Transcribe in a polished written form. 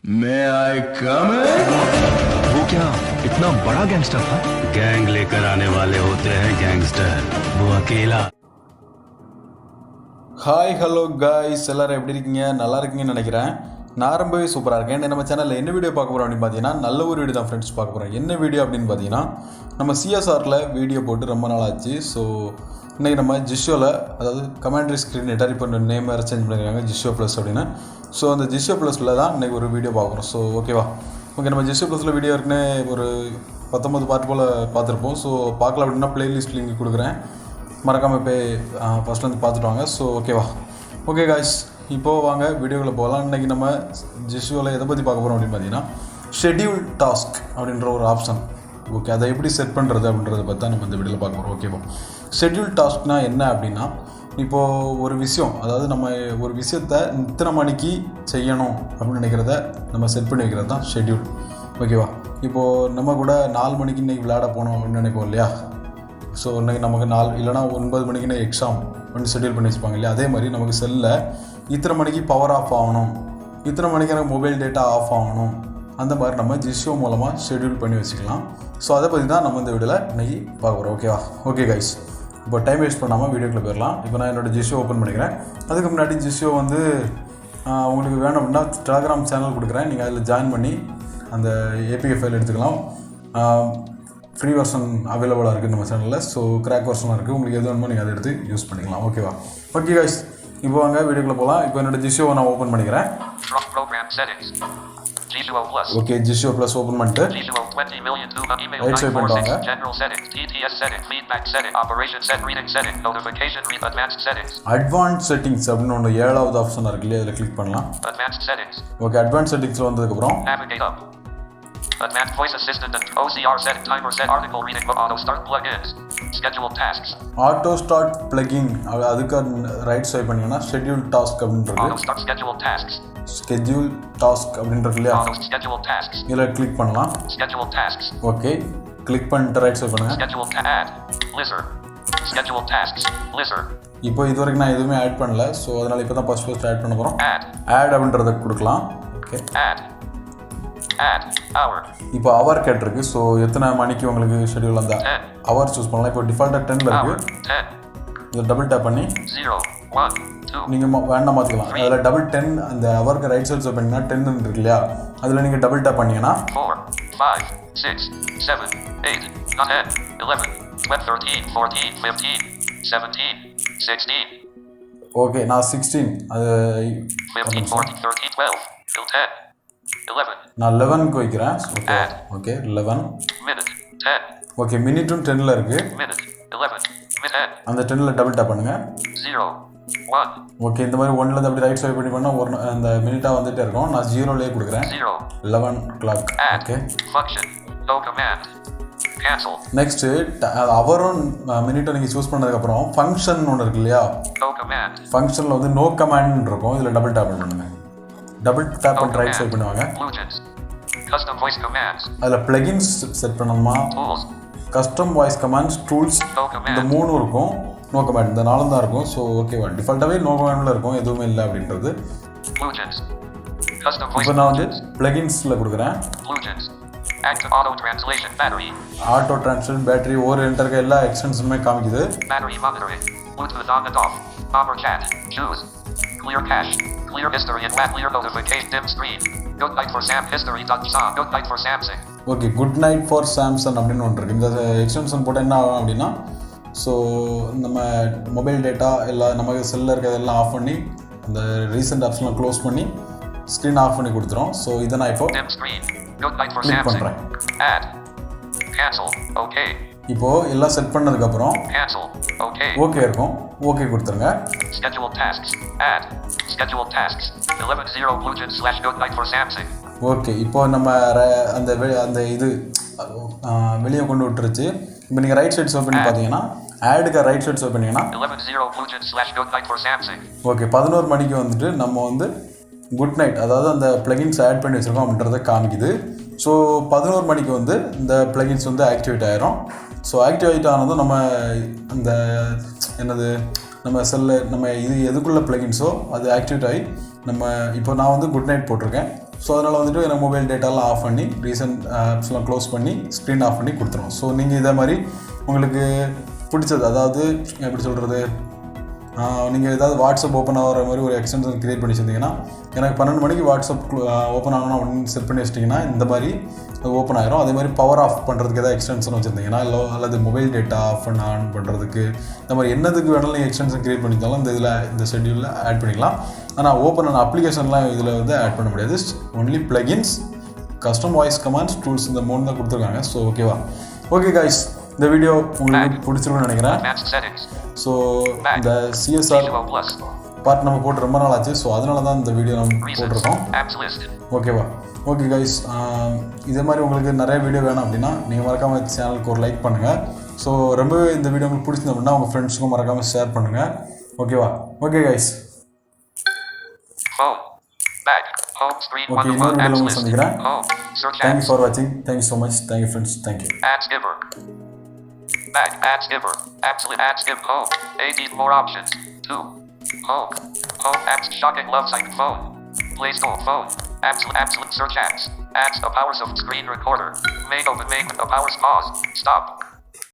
May I come in? वो क्या इतना बड़ा गैंगस्टर था? गैंग लेकर आने वाले होते हैं गैंगस्टर, वो अकेला। ஹாய் ஹலோ காய்ஸ், எல்லோரும் எப்படி இருக்கீங்க? நல்லா இருக்கீங்கன்னு நினைக்கிறேன். நான் ரொம்பவே சூப்பராக இருக்கேன். நம்ம சேனலில் என்ன வீடியோ பார்க்க போகிறோம் அப்படின்னு பார்த்தீங்கன்னா, நல்ல ஒரு வீடியோ தான் ஃப்ரெண்ட்ஸ் பார்க்க போகிறோம். என்ன வீடியோ அப்படின்னு பார்த்தீங்கன்னா, நம்ம சிஎஸ்ஆரில் வீடியோ போட்டு ரொம்ப நாள் ஆச்சு. ஸோ இன்றைக்கி நம்ம ஜிஷோவில், அதாவது கமாண்டரி ஸ்க்ரீன்ரீடர், இப்போ நேம் வேறு சேஞ்ச் பண்ணியிருக்காங்க, ஜிஷோ ப்ளஸ் அப்படின்னு. ஸோ அந்த ஜிஷோ ப்ளஸில் தான் இன்றைக்கி ஒரு வீடியோ பார்க்குறோம். ஸோ ஓகேவா, நம்ம ஜிஷோ ப்ளஸில் வீடியோ இருக்குன்னு ஒரு 19 பார்ட் போல் பார்த்துருப்போம். ஸோ பார்க்கல அப்படின்னா ப்ளேலிஸ்ட் லிங்க் கொடுக்குறேன், மறக்காமல் போய் ஃபஸ்ட்லேருந்து பார்த்துட்டு வாங்க. ஸோ ஓகே காய்ஸ், இப்போது வாங்க வீடியோவில் போகலாம். இன்றைக்கி நம்ம ஜிஷுவில் எதை பற்றி பார்க்க போகிறோம் அப்படின்னு பார்த்தீங்கன்னா, ஷெட்யூல் டாஸ்க் அப்படின்ற ஒரு ஆப்ஷன். ஓகே, அதை எப்படி செட் பண்ணுறது அப்படின்றத பற்றி தான் நம்ம இந்த வீடியோவில் பார்க்க போகிறோம். ஓகேவா, ஷெட்யூல் டாஸ்க்னால் என்ன அப்படின்னா, இப்போது ஒரு விஷயம், அதாவது நம்ம ஒரு விஷயத்தை இத்தனை மணிக்கு செய்யணும் அப்படின்னு நினைக்கிறத நம்ம செட் பண்ணி வைக்கிறது தான் ஷெட்யூல். ஓகேவா, இப்போது நம்ம கூட 4 மணிக்கு இன்றைக்கி விளையாட போனோம் அப்படின்னு நினைப்போம் இல்லையா? ஸோ இன்றைக்கி நமக்கு 4 இல்லைனா 9 மணிக்குன்னு எக்ஸாம் பண்ணி ஷெட்யூல் பண்ணி வச்சுப்பாங்க இல்லையா? அதே மாதிரி நமக்கு செல்லில் இத்தனை மணிக்கு பவர் ஆஃப் ஆகணும், இத்தனை மணிக்கு எனக்கு மொபைல் டேட்டா ஆஃப் ஆகணும், அந்த மாதிரி நம்ம ஜிஷோ மூலமாக ஷெட்யூல் பண்ணி வச்சுக்கலாம். ஸோ அதை பற்றி தான் நம்ம இந்த வீடியோவில் இன்றைக்கி பார்க்க போகிறோம். ஓகேவா, ஓகே கைஸ், இப்போ டைம் வேஸ்ட் பண்ணாமல் வீடியோக்குள்ளே போயிடலாம். இப்போ நான் என்னோடய ஜிஷோ ஓப்பன் பண்ணிக்கிறேன். அதுக்கு முன்னாடி ஜிஷோ வந்து உங்களுக்கு வேணும் அப்படின்னா டெலகிராம் சேனல் கொடுக்குறேன், நீங்கள் அதில் ஜாயின் பண்ணி அந்த ஏபிகே ஃபைல் எடுத்துக்கலாம். ஃப்ரீ வெர்ஷன் அவைலபிளாக இருக்குது நம்ம சேனலில். ஸோ கிராக் வெர்ஷனாக இருக்குது, உங்களுக்கு எது வேணுமோ நீங்கள் அதை எடுத்து யூஸ் பண்ணிக்கலாம். ஓகேவா, ஓகே கைஸ், இப்போ வாங்க வீடியோக்குள்ளே போகலாம். இப்போ என்னோடய ஜிஷோவை நான் ஓப்பன் பண்ணிக்கிறேன். ஓகே, ஜிஷோ ப்ளஸ் ஓப்பன் பண்ணிட்டு ரைட் சைட் பண்ணிட்டு அட்வான்ஸ் செட்டிங்ஸ் அப்படின்னு ஒன்று 7வது ஆப்ஷன் இருக்கு இல்லையா, அதில் கிளிக் பண்ணலாம். ஓகே, அட்வான்ஸ் செட்டிங்ஸில் வந்ததுக்கப்புறம் Advanced voice assistant and OCR set, timer set, article reading, auto start plugins, scheduled tasks. Auto start plugin, அதுக்கு ரைட் ஸ்வைப் பண்ணீங்கன்னா scheduled task அப்படின்றது. Auto start scheduled tasks. Scheduled task அப்படின்றது இல்லையா? Auto scheduled tasks. இதில் click பண்ணலாம். Scheduled tasks. Okay, click பண்ணிட்டு right swipe பண்ணுங்க. Scheduled add lizard. Scheduled tasks lizard. இப்போ இது வரைக்கும் நான் எதுவுமே ஆட் பண்ணல. ஸோ அதனால் இப்போ தான் ஃபர்ஸ்ட் ஆட் பண்ண போகிறோம். ஆட் அப்படின்றத கொடுக்கலாம். Okay, add hour. இப்போ அவர் கேட்டிருக்கு. ஸோ எத்தனை மணிக்கு உங்களுக்கு ஷெட்யூல் அந்த அவர் சூஸ் பண்ணலாம். இப்போ டிஃபால்ட்டாக 10ல் இருக்குது. இதை டபுள் டேப் பண்ணி 0 1 2 நீங்கள் வேண்டாம் மாற்றிக்கலாம். அதில் டபுள் 10 அந்த அவருக்கு ரைட் சைட் பண்ணிங்கன்னா 10 இருக்கு இல்லையா, அதில் நீங்கள் டபுள் டேப் பண்ணிங்கன்னா 4 5 6 7 8 9 11 12 13 14 15 17 16. ஓகே, நான் 16 அது 15 14 13 12 10 11. நான் 11க்கு வைக்கிறேன். Okay 11 minute 10. ஓகே, மினிட்டும் 10ல் இருக்குது. minute 11 minute அந்த 10ல் டபுள் டேப் பண்ணுங்க. 0 1. ஓகே, இந்த மாதிரி 1லேருந்து அப்படி ரைட் ஸ்வைப் பண்ணி பண்ணால் ஒரு அந்த மினிட்டாக வந்துகிட்டே இருக்கும். நான் 0லேயே கொடுக்குறேன். 0 11 o'clock. Okay, function no command cancel. Next அவரும் மினிட்டை நீங்கள் சூஸ் பண்ணதுக்கப்புறம் ஃபங்க்ஷன் ஒன்று இருக்கு இல்லையா, no command. ஃபங்க்ஷனில் வந்து நோ கமாண்ட் இருக்கும். இதில் டபுள் டேப் பண்ணுங்க. டபுள் டேப் பண்ணி ரைட் சைட் பண்ணுவாங்க. custom voice commands. அதில் பிளகின்ஸ் செட் பண்ணணுமா, tools, custom voice commands, tools, no command. இந்த 3 இருக்கும். நோ கமாண்ட் இந்த 4 தான் இருக்கும். ஸோ ஓகேவா, டிஃபால்ட்டாகவே நோ கமாண்டில் இருக்கும், எதுவுமே இல்லை அப்படின்றது. custom voice. இப்போ நான் வந்து பிளகின்ஸில் கொடுக்குறேன். active auto translation battery. Auto translate, battery, ஒரு என்டருக்கு எல்லா எக்ஸ்டென்ஷனுமே காமிக்குது. battery monitoring, Bluetooth on and off, bomber chat, choose, clear cache, clear history and clear notification, dim screen, good night for Sam history.song, good night for Samsung. Okay, good night for Samsung அப்படின்னு ஒன்று இருக்குது. இந்த extension போட்டால் என்ன ஆகும் அப்படின்னா, so நம்ம mobile data எல்லாம் நமக்கு செல்லில் இருக்கிறதெல்லாம் ஆஃப் பண்ணி அந்த ரீசெண்ட் ஆப்ஷன்லாம் க்ளோஸ் பண்ணி ஸ்க்ரீன் ஆஃப் பண்ணி கொடுத்துரும். ஸோ இதை நான் இப்போ கிளிக் பண்ணுறேன். இப்போது எல்லாம் செட் பண்ணதுக்கப்புறம் ஓகே இருக்கும். ஓகே கொடுத்துருங்க. ஓகே, இப்போ நம்ம அந்த இது வெளியே கொண்டு விட்டுருச்சு. இப்போ நீங்கள் ரைட் சைட் ஸ்வைப் பண்ணி பார்த்தீங்கன்னா, ஆடுக்கு ரைட் சைட் ஸ்வைப் பண்ணிங்கன்னா ஓகே 11 மணிக்கு வந்துட்டு நம்ம வந்து குட் நைட், அதாவது அந்த பிளகின்ஸ் ஆட் பண்ணி வச்சுருக்கோம் அப்படின்றத காமிக்குது. ஸோ 11 மணிக்கு வந்து இந்த பிளகின்ஸ் வந்து ஆக்டிவேட் ஆகிரும். ஸோ ஆக்டிவேட் ஆனதும் நம்ம அந்த என்னது நம்ம செல்லில் நம்ம இது எதுக்குள்ள பிளகின்ஸோ அது ஆக்டிவேட் ஆகி நம்ம இப்போ நான் வந்து குட் நைட் போட்டிருக்கேன். ஸோ அதனால் வந்துட்டு எனக்கு மொபைல் டேட்டாலாம் ஆஃப் பண்ணி ரீசெண்ட் ஆப்ஸ்லாம் க்ளோஸ் பண்ணி ஸ்க்ரீன் ஆஃப் பண்ணி கொடுத்துரும். ஸோ நீங்கள் இதே மாதிரி உங்களுக்கு பிடிச்சது, அதாவது எப்படி சொல்கிறது, நீங்கள் ஏதாவது வாட்ஸ்அப் ஓப்பன் ஆகிற மாதிரி ஒரு எக்ஸ்டென்ஷன் க்ரியேட் பண்ணி வச்சிருந்தீங்கன்னா, எனக்கு 12 மணிக்கு வாட்ஸ்அப் ஓப்பன் ஆகணும் அப்படின்னு செட் பண்ணி வச்சிட்டிங்கன்னா இந்த மாதிரி அது ஓப்பன் ஆகிரும். அதே மாதிரி பவர் ஆஃப் பண்ணுறதுக்கு ஏதாவது எக்ஸ்டென்ஷன் வச்சுருந்தீங்கன்னா, இல்லை அல்லது மொபைல் டேட்டா ஆஃப் பண்ண ஆன் பண்ணுறதுக்கு இந்த மாதிரி என்னதுக்கு வேணாலும் நீங்கள் எக்ஸ்டென்ஷன் க்ரியேட் பண்ணியிருந்தாலும் இந்த இதில் இந்த ஷெட்யூலில் ஆட் பண்ணிக்கலாம். ஆனால் ஓப்பன் ஆன அப்ளிகேஷன்லாம் இதில் வந்து ஆட் பண்ண முடியாது. Only plugins, custom voice commands, tools இந்த 3 தான் கொடுத்துருக்காங்க. ஸோ ஓகேவா? ஓகே கைஸ், இந்த வீடியோ உங்களுக்கு பிடிச்சிருக்குன்னு நினைக்கிறேன். ஸோ இந்த சிஎஸ்ஆர் பார்ட் நம்ம போட்டு ரொம்ப நாள் ஆச்சு. ஸோ அதனால தான் இந்த வீடியோ நம்ம போட்டிருக்கோம். ஓகேவா? ஓகே கைஸ், இதே மாதிரி உங்களுக்கு நிறைய வீடியோ வேணும் அப்படின்னா நீங்கள் மறக்காமல் சேனலுக்கு ஒரு லைக் பண்ணுங்கள். ஸோ ரொம்பவே இந்த வீடியோ உங்களுக்கு பிடிச்சிருந்தது அப்படின்னா உங்கள் ஃப்ரெண்ட்ஸுக்கும் மறக்காமல் ஷேர் பண்ணுங்கள். ஓகேவா? ஓகே கைஸ், ஓகே, இன்னொரு வீடியோவில் உங்களை சந்திக்கிறேன். தேங்க்யூ ஃபார் வாட்சிங். Thank you so much. Thank you friends. Thank you. Back, ads giver, absolute ads give home, AD more options, 2, home, apps, shocking love site, phone, Play Store, phone, absolute search ads, the powers of screen recorder, make open, the powers pause, stop.